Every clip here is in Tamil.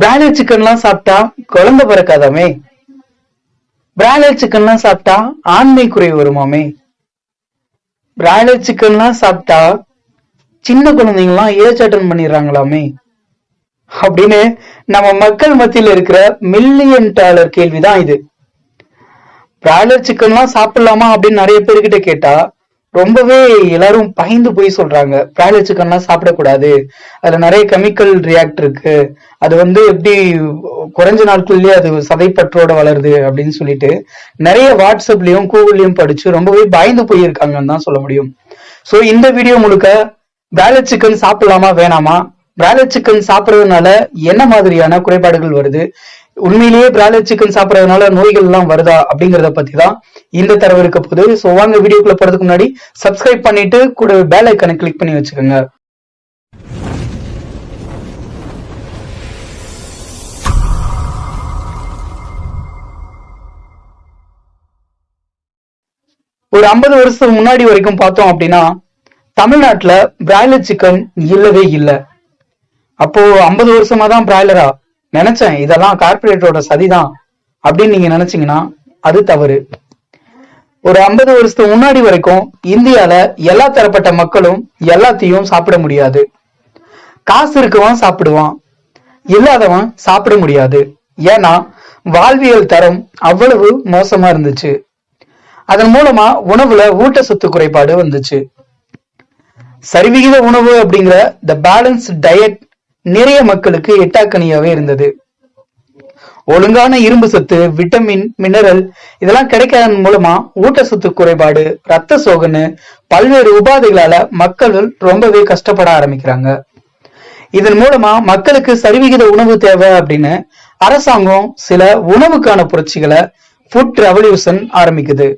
பிராய்லர் சிக்கன்லாம் சாப்பிட்டா குழந்தை பிறக்காதாமே? பிராய்லர் சிக்கன்லாம் சாப்பிட்டா ஆண்மை குறைவு வருமாமே? பிராய்லர் சிக்கன்லாம் சாப்பிட்டா சின்ன குழந்தைங்கலாம் ஏஜ் அட்டன் பண்ணிடுறாங்களாமே? அப்படின்னு நம்ம மக்கள் மத்தியில் இருக்கிற $1,000,000 கேள்விதான் இது. பிராய்லர் சிக்கன்லாம் சாப்பிடலாமா அப்படின்னு நிறைய பேர்கிட்ட கேட்டா ரொம்பவே எல்லாரும் பயந்து போய் சொல்றாங்க. பிராய்லர் சிக்கன்லாம் சாப்பிடக்கூடாது, அதுல நிறைய கெமிக்கல் ரியாக்ட் இருக்கு, அது எப்படி குறைஞ்ச நாட்கள்லயே அது சதைப்பற்றோட வளருது அப்படின்னு சொல்லிட்டு நிறைய வாட்ஸ்அப்லயும் கூகுள்லயும் படிச்சு ரொம்பவே பயந்து போயிருக்காங்கன்னு தான் சொல்ல முடியும். சோ இந்த வீடியோ முழுக்க பிராய்லர் சிக்கன் சாப்பிடலாமா வேணாமா, பிராய்லர் சிக்கன் சாப்பிடறதுனால என்ன மாதிரியான குறைபாடுகள் வருது, உண்மையிலேயே பிராய்லர் சிக்கன் சாப்பிடறதுனால நோய்கள் எல்லாம் வருதா அப்படிங்கறத பத்தி தான் இந்த தரவு இருக்க போகுது. சோ வாங்க வீடியோக்குள்ள போறதுக்கு முன்னாடி சப்ஸ்கிரைப் பண்ணிட்டு கூட பெல் ஐகானை கிளிக் பண்ணி வச்சுக்கோங்க. ஒரு 50 வருஷத்துக்கு முன்னாடி வரைக்கும் பார்த்தோம் அப்படின்னா தமிழ்நாட்டுல பிராய்லர் சிக்கன் இல்லவே இல்லை. அப்போ 50 வருஷமா தான் பிராய்லரா நினைச்சேன், இதெல்லாம் கார்பரேட்டோட சதிதான் அப்படின்னு நீங்க நினைச்சீங்கன்னா அது தவறு. ஒரு 50 வருஷத்துக்கு முன்னாடி வரைக்கும் இந்தியால எல்லா தரப்பட்ட மக்களும் எல்லாத்தையும் சாப்பிட முடியாது. காசு இருக்கவன் சாப்பிடுவான், இல்லாதவன் சாப்பிட முடியாது. ஏன்னா வாழ்வியல் தரம் அவ்வளவு மோசமா இருந்துச்சு. அதன் மூலமா உணவுல ஊட்டச்சத்து குறைபாடு வந்துச்சு. சரிவிகித உணவு அப்படிங்கிற த பேலன்ஸ் டயட் நிறைய மக்களுக்கு எட்டாக்கனியாவே இருந்தது. ஒழுங்கான இரும்பு சத்து, விட்டமின், மினரல் இதெல்லாம் கிடைக்காதன் மூலமா ஊட்டச்சத்து குறைபாடு, ரத்த சோகன்னு பல்வேறு உபாதைகளால மக்கள் ரொம்பவே கஷ்டப்பட ஆரம்பிக்கிறாங்க. இதன் மூலமா மக்களுக்கு சரிவிகித உணவு தேவை அப்படின்னு அரசாங்கம் சில உணவுக்கான புரட்சிகளை ஃபுட் ரெவல்யூஷன் ஆரம்பிக்குது.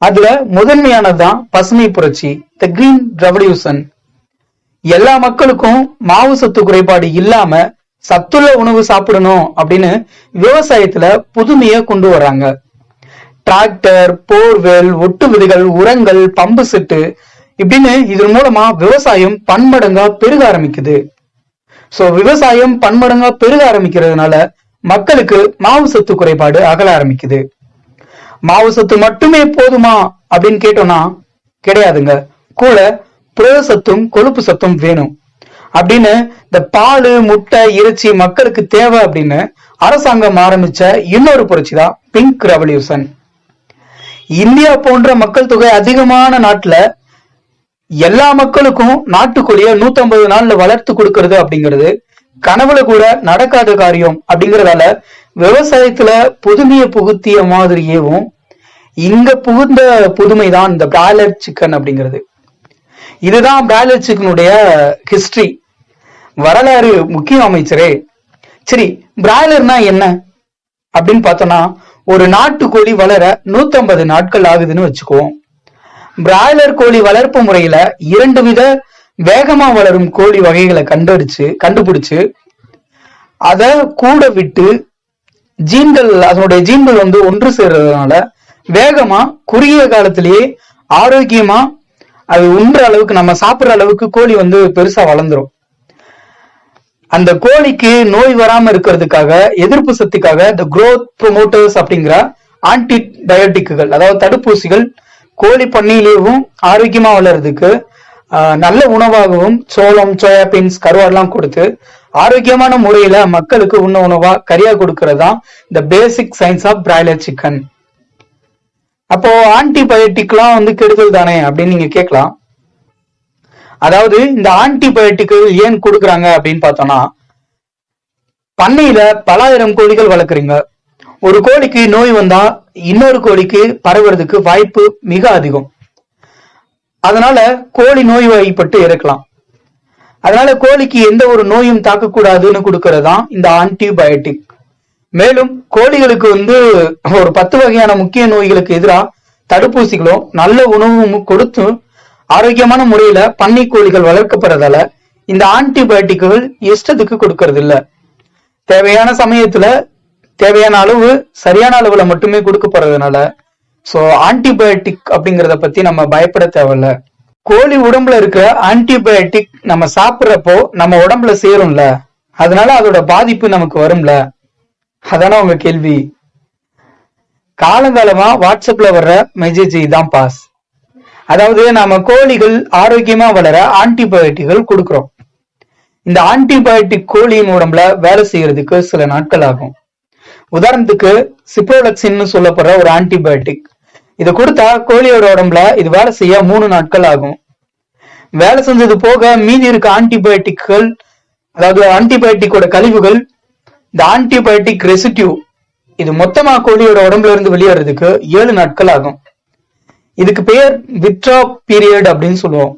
அதுல முதன்மையானதுதான் பசுமை புரட்சி, த கிரீன் ரெவல்யூஷன். எல்லா மக்களுக்கும் மாவு சத்து குறைபாடு இல்லாம சத்துள்ள உணவு சாப்பிடணும் அப்படின்னு விவசாயத்துல புதுமையை கொண்டு வர்றாங்க. டிராக்டர், போர்வெல், ஒட்டு விதைகள், உரங்கள், பம்பு செட்டு இப்படின்னு இதன் மூலமா விவசாயம் பன்மடங்கா பெருக ஆரம்பிக்குது. சோ விவசாயம் பன்மடங்கா பெருக ஆரம்பிக்கிறதுனால மக்களுக்கு மாவு சத்து குறைபாடு அகல ஆரம்பிக்குது. மாவு சத்து மட்டுமே போதுமா அப்படின்னு கேட்டோம்னா கிடையாதுங்க. கூட புரத சத்தும் கொழுப்பு சத்தும் வேணும் அப்படின்னு இந்த பால், முட்டை, இறைச்சி மக்களுக்கு தேவை அப்படின்னு அரசாங்கம் ஆரம்பிச்ச இன்னொரு புரட்சி தான் பிங்க் ரெவல்யூஷன். இந்தியா போன்ற மக்கள் தொகை அதிகமான நாட்டுல எல்லா மக்களுக்கும் நாட்டுக்கோழிய 150 நாள்ல வளர்த்து கொடுக்கறது அப்படிங்கிறது கனவுல கூட நடக்காத காரியம். அப்படிங்கறதால விவசாயத்துல புதுமையை புகுத்திய மாதிரியேவும் இங்க புகுந்த புதுமைதான் இந்த பிராய்லர் சிக்கன் அப்படிங்கிறது. இதுதான் பிராய்லர் சிக்கனுடைய ஹிஸ்டரி, வரலாறு. முக்கியம் அமைச்சரே, சரி பிராய்லர்னா என்ன அப்படின்னு பார்த்தோம்னா ஒரு நாட்டுக்கோழி வளர 150 நாட்கள் ஆகுதுன்னு வச்சுக்குவோம். பிராய்லர் கோழி வளர்ப்பு முறையில 2 வித வேகமா வளரும் கோழி வகைகளை கண்டுபிடிச்சு அத கூட விட்டு ஜீன்கள், அதனுடைய ஜீன்கள் ஒன்று சேர்றதுனால வேகமா குறுகிய காலத்திலேயே ஆரோக்கியமா அது உண்ற அளவுக்கு, நம்ம சாப்பிடுற அளவுக்கு கோழி பெருசா வளர்ந்துரும். அந்த கோழிக்கு நோய் வராம இருக்கிறதுக்காக, எதிர்ப்பு சக்திக்காக இந்த growth promoters அப்படிங்கிற ஆன்டிபயோட்டிக்குகள், அதாவது தடுப்பூசிகள் கோழி பண்ணையிலேயும் ஆரோக்கியமா வளர்றதுக்கு நல்ல உணவாகவும் சோளம், சோயாபீன்ஸ், கருவாடெல்லாம் கொடுத்து ஆரோக்கியமான முறையில மக்களுக்கு உணவா கறியா கொடுக்கறதுதான் இந்த basic science of broiler chicken. அப்போ ஆன்டிபயோட்டிக் எல்லாம் கெடுதல் தானே அப்படின்னு நீங்க கேட்கலாம். அதாவது இந்த ஆன்டிபயோட்டிக் ஏன் கொடுக்குறாங்க அப்படின்னு பார்த்தோம்னா, பண்ணையில பலாயிரம் கோழிகள் வளர்க்குறீங்க. ஒரு கோழிக்கு நோய் வந்தா இன்னொரு கோழிக்கு பரவுறதுக்கு வாய்ப்பு மிக அதிகம். அதனால கோழி நோய் வாய்ப்பட்டு இறக்கலாம். அதனால கோழிக்கு எந்த ஒரு நோயும் தாக்கக்கூடாதுன்னு கொடுக்கறதுதான் இந்த ஆன்டிபயோட்டிக். மேலும் கோழிகளுக்கு ஒரு 10 வகையான முக்கிய நோய்களுக்கு எதிராக தடுப்பூசிகளும் நல்ல உணவும் கொடுத்து ஆரோக்கியமான முறையில பண்ணை கோழிகள் வளர்க்கப்படுறதால இந்த ஆன்டிபயோட்டிக்குகள் இஷ்டத்துக்கு கொடுக்கறது இல்ல. தேவையான சமயத்துல தேவையான அளவு சரியான அளவுல மட்டுமே கொடுக்கப்படுறதுனால சோ ஆன்டிபயோட்டிக் அப்படிங்கறத பத்தி நம்ம பயப்பட தேவையில்ல. கோழி உடம்புல இருக்க ஆன்டிபயோட்டிக் நம்ம சாப்பிட்றப்போ நம்ம உடம்புல சேரும்ல, அதனால அதோட பாதிப்பு நமக்கு வரும்ல. அதான உங்க கேள்வி. காலங்காலமா வாட்ஸ்அப்ல வர்ற மெசேஜ் தான் பாஸ். அதாவது நாம கோழிகள் ஆரோக்கியமா வளர ஆன்டிபயோட்டிக்கள் கொடுக்கிறோம். இந்த ஆன்டிபயோட்டிக் கோழியின் உடம்புல வேலை செய்யறதுக்கு சில நாட்கள் ஆகும். உதாரணத்துக்கு சிப்ரோலக்சின்னு சொல்லப்படுற ஒரு ஆன்டிபயோட்டிக், இதை கொடுத்தா கோழியோட உடம்புல இது வேலை செய்ய 3 நாட்கள் ஆகும். வேலை செஞ்சது போக மீதி இருக்க ஆன்டிபயோட்டிக்கள், அதாவது ஆன்டிபயோட்டிக்கோட கழிவுகள், இந்த ஆன்டிபயோட்டிக் ரெசிடியூ, இது மொத்தமா கோழியோட உடம்புல இருந்து வெளியேறதுக்கு 7 நாட்கள் ஆகும். இதுக்கு பெயர் வித்ரா பீரியட் அப்படின்னு சொல்லுவோம்.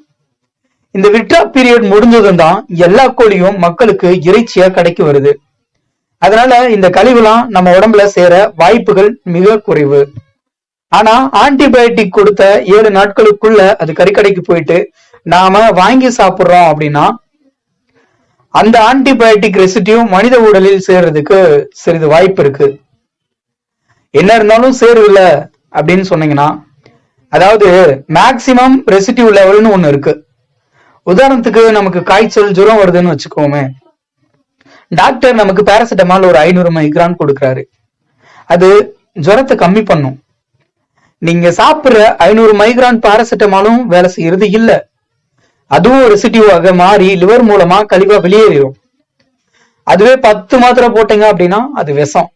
இந்த வித்ரா பீரியட் முடிஞ்சதும் தான் எல்லா கோழியும் மக்களுக்கு இறைச்சியா கிடைக்கு வருது. அதனால இந்த கழிவுலாம் நம்ம உடம்புல சேர வாய்ப்புகள் மிக குறைவு. ஆனா ஆன்டிபயோட்டிக் கொடுத்த 7 நாட்களுக்குள்ள அது கறிக்கடைக்கு போயிட்டு நாம வாங்கி சாப்பிடுறோம் அப்படின்னா அந்த ஆன்டிபயோட்டிக் ரெசிடியூ மனித உடலில் சேர்றதுக்கு சிறிது வாய்ப்பு இருக்கு. என்ன இருந்தாலும் சேருவில்ல அப்படின்னு சொன்னீங்கன்னா, அதாவது மேக்சிமம் ரெசிடியூ லெவல்னு ஒண்ணு இருக்கு. உதாரணத்துக்கு நமக்கு காய்ச்சல் ஜுரம் வருதுன்னு வச்சுக்கோமே, டாக்டர் நமக்கு பாராசிட்டமால் ஒரு 500 மைக்ரான் கொடுக்குறாரு. அது ஜுரத்தை கம்மி பண்ணும். நீங்க சாப்பிடுற 500 மைக்ரான் பாராசிட்டமாலும் வேலை செய்யறது இல்ல. அதுவும் ரெசிடியூவாக மாறி லிவர் மூலமா கழிவா வெளியேறும். அதுவே 10 மாத்திரை போட்டீங்க அப்படின்னா அது விஷம்.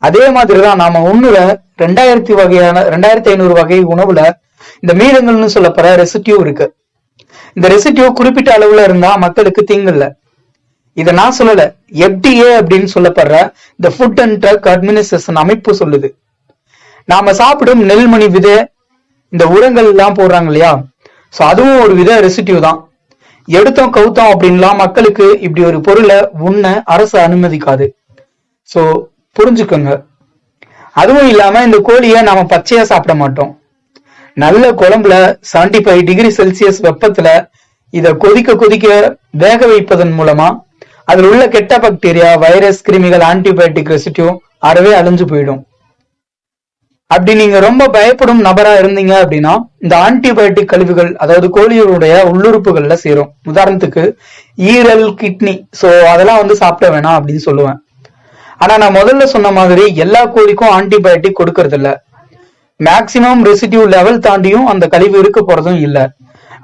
அதே மாதிரிதான் நாம உண்ணுற 2500 வகை உணவுல இந்த மீதங்கள்னு சொல்லப்படுற ரெசிடியூ இருக்கு. இந்த ரெசிடியூ குறிப்பிட்ட அளவுல இருந்தா மக்களுக்கு தீங்கு இல்ல. இத நான் சொல்லல, FDA அப்படின்னு சொல்லப்படுற இந்த ஃபுட் அண்ட் ட்ரக் அட்மினிஸ்ட்ரேஷன் அமைப்பு சொல்லுது. நாம சாப்பிடும் நெல்மணி விதை, இந்த உரங்கள் எல்லாம் போடுறாங்க இல்லையா, சோ அதுவும் ஒரு வித ரெசிடியூ தான். எடுத்தோம் கவுத்தோம் அப்படின்லாம் மக்களுக்கு இப்படி ஒரு பொருளை உண்ண அரசு அனுமதிக்காது. சோ புரிஞ்சுக்கோங்க. அதுவும் இல்லாம இந்த கோழியை நாம பச்சையா சாப்பிட மாட்டோம். நல்ல குழம்புல 75 டிகிரி செல்சியஸ் வெப்பத்துல இத கொதிக்க கொதிக்க வேக வைப்பதன் மூலமா அதுல உள்ள கெட்ட பாக்டீரியா, வைரஸ், கிருமிகள், ஆன்டிபயோட்டிக் ரெசிடியூ அறவே அழிஞ்சு போயிடும். அப்படி நீங்க ரொம்ப பயப்படும் நபரா இருந்தீங்க அப்படின்னா இந்த ஆன்டிபயோட்டிக் கழிவுகள், அதாவது கோழிகளுடைய உள்ளுறுப்புகள்ல சேரும். உதாரணத்துக்கு ஈரல், கிட்னி, சோ அதெல்லாம் சாப்பிட வேணாம் அப்படின்னு சொல்லுவேன். ஆனா நான் முதல்ல சொன்ன மாதிரி எல்லா கோழிக்கும் ஆன்டிபயோட்டிக் கொடுக்கறது இல்ல. மேக்சிமம் ரெசிடியூ லெவல் தாண்டியும் அந்த கழிவு இருக்க போறதும் இல்ல.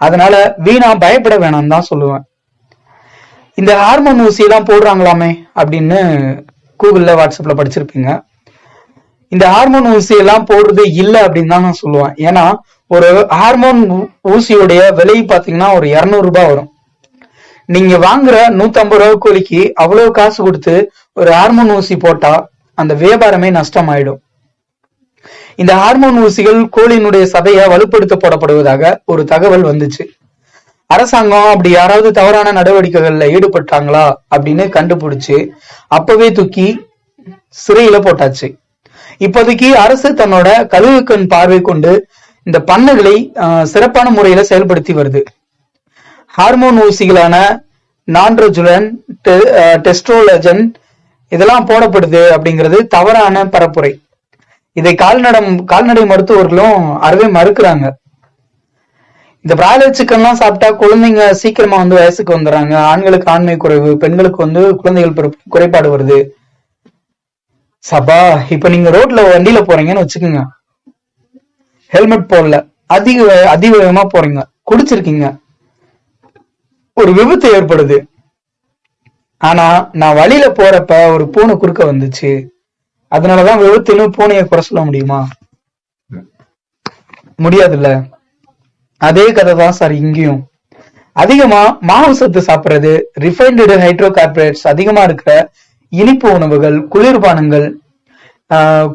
அதனால வீணா பயப்பட வேணாம் தான் சொல்லுவேன். இந்த ஹார்மோன் ஊசி எல்லாம் போடுறாங்களாமே அப்படின்னு கூகுள்ல, வாட்ஸ்அப்ல படிச்சிருப்பீங்க. இந்த ஹார்மோன் ஊசி எல்லாம் போடுறது இல்ல அப்படின்னு தான் நான் சொல்லுவேன். ஏன்னா ஒரு ஹார்மோன் ஊசியோடைய விலை பாத்தீங்கன்னா ஒரு 200 ரூபாய் வரும். நீங்க வாங்குற 150 ரூபாய் கோழிக்கு அவ்வளவு காசு கொடுத்து ஒரு ஹார்மோன் ஊசி போட்டா அந்த வியாபாரமே நஷ்டமாயிடும். இந்த ஹார்மோன் ஊசிகள் கோழியினுடைய சதையை வலுப்படுத்த போடப்படுவதாக ஒரு தகவல் வந்துச்சு. அரசாங்கம் அப்படி யாராவது தவறான நடவடிக்கைகள்ல ஈடுபட்டாங்களா அப்படின்னு கண்டுபிடிச்சு அப்பவே தூக்கி சிறையில போட்டாச்சு. இப்போதைக்கு அரசு தன்னோட கழுகு கண் பார்வை கொண்டு இந்த பண்ணைகளை சிறப்பான முறையில செயல்படுத்தி வருது. ஹார்மோன் ஊசிகளான நான்ட்ரோஜுலன், டெஸ்ட்ரோலஜன் இதெல்லாம் போடப்படுது அப்படிங்கிறது தவறான பரப்புரை. இதை கால்நடை மருத்துவர்களும் அறவே மறுக்கிறாங்க. இந்த பிராய்லர் சிக்கன்லாம் சாப்பிட்டா குழந்தைங்க சீக்கிரமா வயசுக்கு வந்துடுறாங்க, ஆண்களுக்கு ஆண்மை குறைவு, பெண்களுக்கு குழந்தைகள் குறைபாடு வருது. சபா, இப்ப நீங்க ரோட்ல வண்டியில போறீங்கன்னு வச்சுக்கோங்க, ஹெல்மெட் போடல, அதிவேகமா போறீங்க, குடிச்சிருக்கீங்க, ஒரு விபத்து ஏற்படுது. ஆனா நான் வழியில போறப்ப ஒரு பூனை குறுக்க வந்துச்சு, அதனாலதான் விபத்துன்னு பூனையை குறை சொல்ல முடியுமா? முடியாதுல்ல. அதே கதை தான் சார் இங்கேயும். அதிகமா மாவு சத்து சாப்பிடுறது, ரிஃபைன்டு ஹைட்ரோகார்பரேட்ஸ் அதிகமா இருக்கிற இனிப்பு உணவுகள், குளிர்பானங்கள்,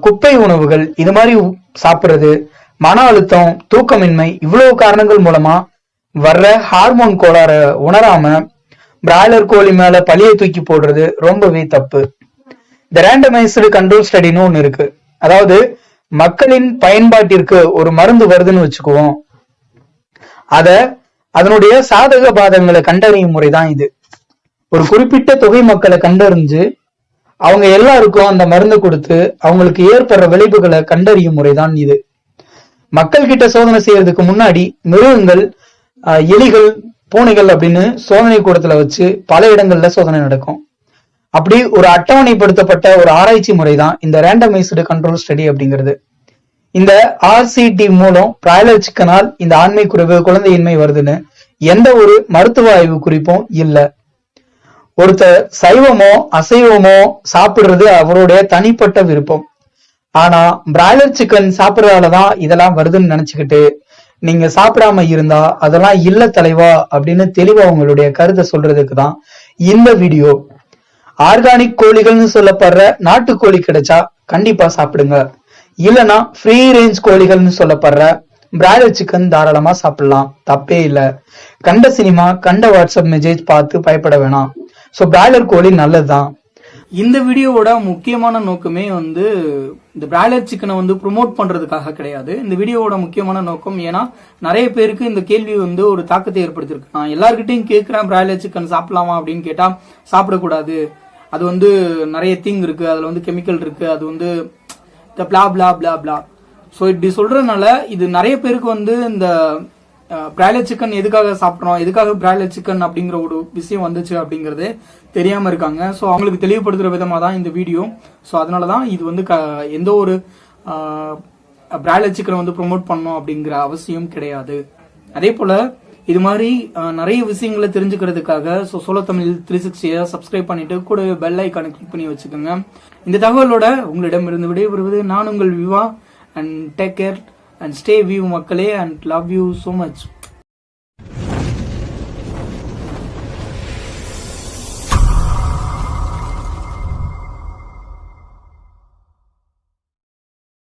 குப்பை உணவுகள் இது மாதிரி சாப்பிடுறது, மன அழுத்தம், தூக்கமின்மை, இவ்வளவு காரணங்கள் மூலமா வர்ற ஹார்மோன் கோளாற உணராம பிராய்லர் கோழி மேல பழியை தூக்கி போடுறது ரொம்பவே தப்பு. இந்த ரேண்டமைஸ்டு கண்ட்ரோல் ஸ்டடின்னு ஒண்ணு இருக்கு. அதாவது மக்களின் பயன்பாட்டிற்கு ஒரு மருந்து வருதுன்னு வச்சுக்குவோம், அதனுடைய சாதக பாதங்களை கண்டறியும் முறைதான் இது. ஒரு குறிப்பிட்ட தொகை மக்களை கண்டறிஞ்சு அவங்க எல்லாருக்கும் அந்த மருந்து கொடுத்து அவங்களுக்கு ஏற்படுற விளைவுகளை கண்டறியும் முறைதான் இது. மக்கள் கிட்ட சோதனை செய்யறதுக்கு முன்னாடி மிருகங்கள், எலிகள், பூனைகள் அப்படின்னு சோதனை கூடத்துல வச்சு பல இடங்கள்ல சோதனை நடக்கும். அப்படி ஒரு அட்டவணைப்படுத்தப்பட்ட ஒரு ஆராய்ச்சி முறை தான் இந்த ரேண்டமைஸ்டு கண்ட்ரோல் ஸ்டடி அப்படிங்கிறது. இந்த RCT மூலம் பிராய்லர் சிக்கனால் இந்த ஆண்மை குறைவு குழந்தையின்மை வருதுன்னு எந்த ஒரு மருத்துவ ஆய்வு குறிப்பும் இல்ல. ஒருத்தர் சைவமோ அசைவமோ சாப்பிடுறது அவருடைய தனிப்பட்ட விருப்பம். ஆனா பிராய்லர் சிக்கன் சாப்பிடறதாலதான் இதெல்லாம் வருதுன்னு நினைச்சுக்கிட்டு நீங்க சாப்பிடாம இருந்தா அதெல்லாம் இல்ல தலைவா அப்படின்னு தெளிவா உங்களுடைய கருத்தை சொல்றதுக்கு தான் இந்த வீடியோ. ஆர்கானிக் கோழிகள்னு சொல்லப்படுற நாட்டுக்கோழி கிடைச்சா கண்டிப்பா சாப்பிடுங்க. இல்லனா ஃப்ரீ ரேஞ்ச் கோழிகள்னு சொல்லப்படுற பிராய்லர் சிக்கன் தாராளமா சாப்பிடலாம், தப்பே இல்ல. கண்ட சினிமா கண்ட வாட்ஸ்அப் மெசேஜ் பார்த்து பயப்பட வேணாம். சோ பிராய்லர் கோழி நல்லதுதான். இந்த வீடியோவோட முக்கியமான நோக்கமே இந்த பிராய்லர் சிக்கனை ப்ரொமோட் பண்றதுக்காக கிடையாது. இந்த வீடியோவோட முக்கியமான நோக்கம், ஏன்னா நிறைய பேருக்கு இந்த கேள்வி ஒரு தாக்கத்தை ஏற்படுத்திருக்கு. நான் எல்லார்கிட்டையும் கேட்கிறேன், பிராய்லர் சிக்கன் சாப்பிடலாமா அப்படின்னு கேட்டா சாப்பிடக்கூடாது, அது நிறைய தீங்கு இருக்கு, அதுல கெமிக்கல் இருக்கு, அது பிளா பிளா பிளா பிளா. ஸோ இப்படி சொல்றதுனால இது நிறைய பேருக்கு இந்த பிராய்லர் சிக்கன் எதுக்காக சாப்பிட்றோம், எதுக்காக பிராய்லர் சிக்கன் அப்படிங்கிற ஒரு விஷயம் வந்துச்சு அப்படிங்கறது தெரியாம இருக்காங்க. ஸோ அவங்களுக்கு தெளிவுபடுத்துற விதமா தான் இந்த வீடியோ. ஸோ அதனாலதான் இது எந்த ஒரு பிராய்லர் சிக்கனை ப்ரொமோட் பண்ணணும் அப்படிங்கிற அவசியம் கிடையாது. அதே போல இது மாதிரி நிறைய விஷயங்களை தெரிஞ்சுக்கிறதுக்காக சோலோ தமிழ் 360 சப்ஸ்கிரைப் பண்ணிட்டு கூட பெல் ஐக்கானை கிளிக் பண்ணி வச்சுக்கோங்க. இந்த தகவலோட உங்களிடமிருந்து விடைபெறுவது நான் உங்கள் விவா. And take care and stay view மக்களே and love you so much.